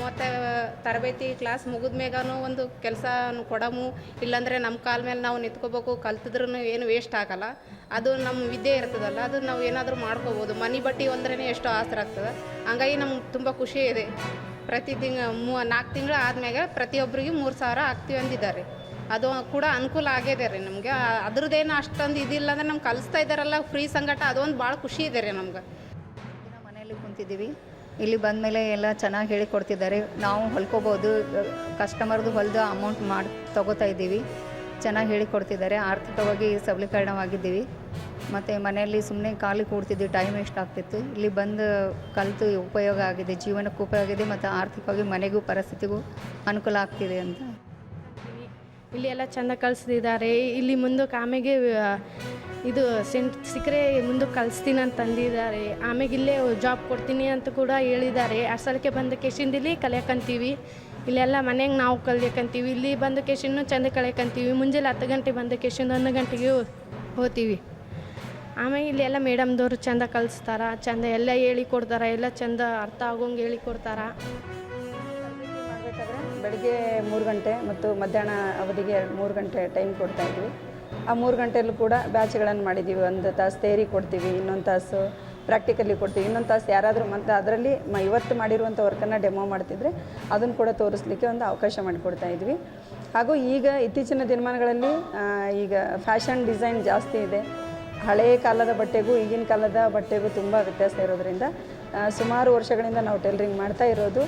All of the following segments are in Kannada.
ಮತ್ತು ತರಬೇತಿ ಕ್ಲಾಸ್ ಮುಗಿದ ಮೇಗೂ ಒಂದು ಕೆಲಸ ಕೊಡಮು, ಇಲ್ಲಾಂದರೆ ನಮ್ಮ ಕಾಲ ಮೇಲೆ ನಾವು ನಿಂತ್ಕೋಬೇಕು. ಕಲ್ತಿದ್ರೂ ಏನು ವೇಸ್ಟ್ ಆಗಲ್ಲ. ಅದು ನಮ್ಮ ವಿದ್ಯೆ ಇರ್ತದಲ್ಲ, ಅದು ನಾವು ಏನಾದರೂ ಮಾಡ್ಕೋಬೋದು. ಮನೆ ಬಟ್ಟೆ ಒಂದ್ರೇ ಎಷ್ಟೋ ಆಸರ ಆಗ್ತದೆ. ಹಂಗಾಗಿ ನಮ್ಗೆ ತುಂಬ ಖುಷಿ ಇದೆ. ಪ್ರತಿ 4 ತಿಂಗಳು ಆದಮೇಲೆ ಪ್ರತಿಯೊಬ್ಬರಿಗೆ 3,000 ಹಾಕ್ತೀವಿ ಅಂದಿದ್ದಾರೆ. ಅದು ಕೂಡ ಅನುಕೂಲ ಆಗಿದೆ ರೀ ನಮಗೆ. ಅದ್ರದ್ದೇನು ಅಷ್ಟೊಂದು ಇದಿಲ್ಲ ಅಂದರೆ ನಮ್ಗೆ ಕಲಿಸ್ತಾ ಇದ್ದಾರಲ್ಲ ಫ್ರೀ ಸಂಗಟ, ಅದೊಂದು ಭಾಳ ಖುಷಿ ಇದೆ ರೀ ನಮ್ಗೆ. ಮನೆಯಲ್ಲಿ ಕುಂತಿದ್ದೀವಿ, ಇಲ್ಲಿ ಬಂದಮೇಲೆ ಎಲ್ಲ ಚೆನ್ನಾಗಿ ಹೇಳಿಕೊಡ್ತಿದ್ದಾರೆ. ನಾವು ಹೊಲ್ಕೋಬೋದು, ಕಸ್ಟಮರ್ದು ಹೊಲಿದು ಅಮೌಂಟ್ ಮಾಡಿ ತೊಗೋತಾ ಇದ್ದೀವಿ. ಚೆನ್ನಾಗಿ ಹೇಳಿಕೊಡ್ತಿದ್ದಾರೆ. ಆರ್ಥಿಕವಾಗಿ ಸಬಲೀಕರಣವಾಗಿದ್ದೀವಿ. ಮತ್ತು ಮನೆಯಲ್ಲಿ ಸುಮ್ಮನೆ ಖಾಲಿ ಕೂಡ್ತಿದ್ವಿ, ಟೈಮ್ ವೇಸ್ಟ್ ಆಗ್ತಿತ್ತು. ಇಲ್ಲಿ ಬಂದು ಕಲಿತು ಉಪಯೋಗ ಆಗಿದೆ, ಜೀವನಕ್ಕೂ ಉಪಯೋಗ ಆಗಿದೆ ಮತ್ತು ಆರ್ಥಿಕವಾಗಿ ಮನೆಗೂ ಪರಿಸ್ಥಿತಿಗೂ ಅನುಕೂಲ ಆಗ್ತಿದೆ ಅಂತ. ಇಲ್ಲಿ ಎಲ್ಲ ಚೆಂದ ಕಲಿಸ್ತಿದ್ದಾರೆ. ಇಲ್ಲಿ ಮುಂದಕ್ಕೆ ಆಮೇಲೆ ಇದು ಸಿಕ್ಕರೆ ಮುಂದಕ್ಕೆ ಕಲಿಸ್ತೀನಿ ಅಂತ ಅಂದಿದ್ದಾರೆ. ಆಮೇಲೆ ಇಲ್ಲೇ ಜಾಬ್ ಕೊಡ್ತೀನಿ ಅಂತ ಕೂಡ ಹೇಳಿದ್ದಾರೆ. ಅಸಲಕ್ಕೆ ಬಂದ ಕೇಶಿಂದ ಇಲ್ಲಿ ಕಲಿಯಕ್ಕಂತೀವಿ. ಇಲ್ಲೆಲ್ಲ ಮನೆಗೆ ನಾವು ಕಲಿಯಕ್ಕಂತೀವಿ. ಇಲ್ಲಿ ಬಂದ ಕೇಶಿನ್ನು ಚೆಂದ ಕಲಿಯಕ್ಕಂತೀವಿ. ಮುಂಜಾನೆ 10 ಗಂಟೆ ಬಂದ ಕೇಶಿಂದ 1 ಗಂಟೆಗೆ ಹೋಗ್ತೀವಿ. ಆಮೇಲೆ ಇಲ್ಲಿ ಎಲ್ಲ ಮೇಡಮ್ದವ್ರು ಚೆಂದ ಕಲಿಸ್ತಾರೆ, ಚೆಂದ ಎಲ್ಲ ಹೇಳಿಕೊಡ್ತಾರೆ. ಎಲ್ಲ ಚೆಂದ ಅರ್ಥ ಆಗೋಂಗೆ ಹೇಳಿಕೊಡ್ತಾರೆ. ಮಾಡಬೇಕಾದ್ರೆ ಬೆಳಗ್ಗೆ 3 ಗಂಟೆ ಮತ್ತು ಮಧ್ಯಾಹ್ನ ಅವಧಿಗೆ 3 ಗಂಟೆ ಟೈಮ್ ಕೊಡ್ತಾಯಿದ್ವಿ. ಆ 3 ಗಂಟೆಯಲ್ಲೂ ಕೂಡ ಬ್ಯಾಚ್ಗಳನ್ನು ಮಾಡಿದ್ದೀವಿ. 1 ತಾಸು ಥಿಯರಿ ಕೊಡ್ತೀವಿ, ಇನ್ನೊಂದು ತಾಸು ಪ್ರಾಕ್ಟಿಕಲಿ ಕೊಡ್ತೀವಿ, ಇನ್ನೊಂದು ತಾಸು ಯಾರಾದರೂ ಮತ್ತು ಅದರಲ್ಲಿ ಇವತ್ತು ಮಾಡಿರುವಂಥ ವರ್ಕನ್ನು ಡೆಮೋ ಮಾಡ್ತಿದ್ರೆ ಅದನ್ನು ಕೂಡ ತೋರಿಸ್ಲಿಕ್ಕೆ ಒಂದು ಅವಕಾಶ ಮಾಡಿಕೊಡ್ತಾ ಇದ್ವಿ. ಹಾಗೂ ಈಗ ಇತ್ತೀಚಿನ ದಿನಮಾನಗಳಲ್ಲಿ ಈಗ ಫ್ಯಾಷನ್ ಡಿಸೈನ್ ಜಾಸ್ತಿ ಇದೆ. ಹಳೆಯ ಕಾಲದ ಬಟ್ಟೆಗೂ ಈಗಿನ ಕಾಲದ ಬಟ್ಟೆಗೂ ತುಂಬ ವ್ಯತ್ಯಾಸ ಇರೋದರಿಂದ ಸುಮಾರು ವರ್ಷಗಳಿಂದ ನಾವು ಟೈಲರಿಂಗ್ ಮಾಡ್ತಾ ಇರೋದು.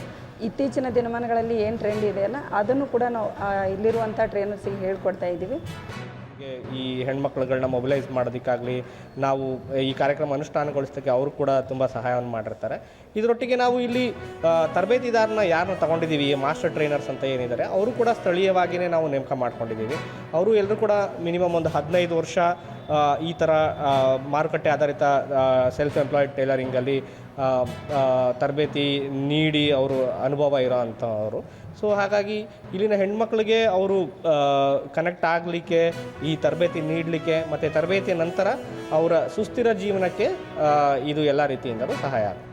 ಇತ್ತೀಚಿನ ದಿನಮಾನಗಳಲ್ಲಿ ಏನು ಟ್ರೆಂಡ್ ಇದೆಯಲ್ಲ ಅದನ್ನು ಕೂಡ ನಾವು ಇಲ್ಲಿರುವಂಥ ಟ್ರೈನರ್ಸಿಗೆ ಹೇಳ್ಕೊಡ್ತಾ ಇದ್ದೀವಿ. ಈ ಹೆಣ್ಮಕ್ಳುಗಳನ್ನ ಮೊಬಿಲೈಸ್ ಮಾಡೋದಕ್ಕಾಗಲಿ, ನಾವು ಈ ಕಾರ್ಯಕ್ರಮ ಅನುಷ್ಠಾನಗೊಳಿಸೋಕ್ಕೆ ಅವರು ಕೂಡ ತುಂಬ ಸಹಾಯವನ್ನು ಮಾಡಿರ್ತಾರೆ. ಇದರೊಟ್ಟಿಗೆ ನಾವು ಇಲ್ಲಿ ತರಬೇತಿದಾರನ ಯಾರನ್ನ ತೊಗೊಂಡಿದ್ದೀವಿ, ಮಾಸ್ಟರ್ ಟ್ರೈನರ್ಸ್ ಅಂತ ಏನಿದ್ದಾರೆ, ಅವರು ಕೂಡ ಸ್ಥಳೀಯವಾಗಿಯೇ ನಾವು ನೇಮಕ ಮಾಡ್ಕೊಂಡಿದ್ದೀವಿ. ಅವರು ಎಲ್ಲರೂ ಕೂಡ ಮಿನಿಮಮ್ ಒಂದು 15 ವರ್ಷ ಈ ಥರ ಮಾರುಕಟ್ಟೆ ಆಧಾರಿತ ಸೆಲ್ಫ್ ಎಂಪ್ಲಾಯ್ಡ್ ಟೈಲರಿಂಗಲ್ಲಿ ತರಬೇತಿ ನೀಡಿ ಅವರು ಅನುಭವ ಇರೋ ಅಂಥವರು. ಸೊ ಹಾಗಾಗಿ ಇಲ್ಲಿನ ಹೆಣ್ಮಕ್ಳಿಗೆ ಅವರು ಕನೆಕ್ಟ್ ಆಗಲಿಕ್ಕೆ, ಈ ತರಬೇತಿ ನೀಡಲಿಕ್ಕೆ ಮತ್ತು ತರಬೇತಿಯ ನಂತರ ಅವರ ಸುಸ್ಥಿರ ಜೀವನಕ್ಕೆ ಇದು ಎಲ್ಲ ರೀತಿಯಿಂದಲೂ ಸಹಾಯ ಆಗುತ್ತೆ.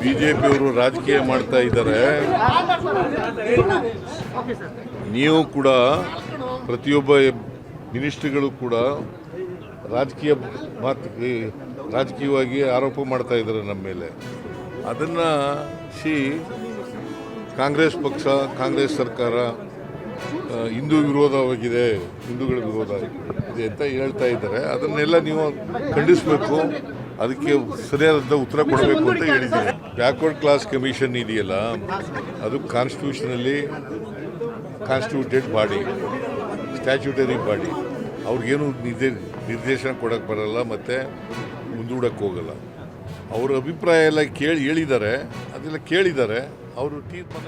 ಬಿಜೆಪಿಯವರು ರಾಜಕೀಯ ಮಾಡ್ತಾ ಇದ್ದಾರೆ. ನೀವು ಕೂಡ ಪ್ರತಿಯೊಬ್ಬ ಮಿನಿಸ್ಟ್ರಿಗಳು ಕೂಡ ರಾಜಕೀಯವಾಗಿ ಆರೋಪ ಮಾಡ್ತಾ ಇದ್ದಾರೆ ನಮ್ಮ ಮೇಲೆ. ಅದನ್ನು ಕಾಂಗ್ರೆಸ್ ಪಕ್ಷ, ಕಾಂಗ್ರೆಸ್ ಸರ್ಕಾರ ಹಿಂದೂ ವಿರೋಧವಾಗಿದೆ, ಹಿಂದೂಗಳ ವಿರೋಧ ಇದೆ ಅಂತ ಹೇಳ್ತಾ ಇದ್ದಾರೆ. ಅದನ್ನೆಲ್ಲ ನೀವು ಖಂಡಿಸಬೇಕು, ಅದಕ್ಕೆ ಸರಿಯಾದ ಉತ್ತರ ಕೊಡಬೇಕು ಅಂತ ಹೇಳಿದ್ದೀನಿ. ಬ್ಯಾಕ್ವರ್ಡ್ ಕ್ಲಾಸ್ ಕಮಿಷನ್ ಇದೆಯಲ್ಲ, ಅದು ಕಾನ್ಸ್ಟಿಟ್ಯೂಷನಲ್ಲಿ ಕಾನ್ಸ್ಟಿಟ್ಯೂಟೆಡ್ ಬಾಡಿ, ಸ್ಟ್ಯಾಚ್ಯೂಟರಿ ಬಾಡಿ. ಅವ್ರಿಗೇನು ನಿರ್ದೇಶನ ಕೊಡೋಕ್ಕೆ ಬರಲ್ಲ ಮತ್ತು ಮುಂದೂಡಕ್ಕೆ ಹೋಗಲ್ಲ. ಅವ್ರ ಅಭಿಪ್ರಾಯ ಎಲ್ಲ ಹೇಳಿದ್ದಾರೆ, ಅದೆಲ್ಲ ಕೇಳಿದ್ದಾರೆ. ಅವರು ತೀರ್ಮಾನ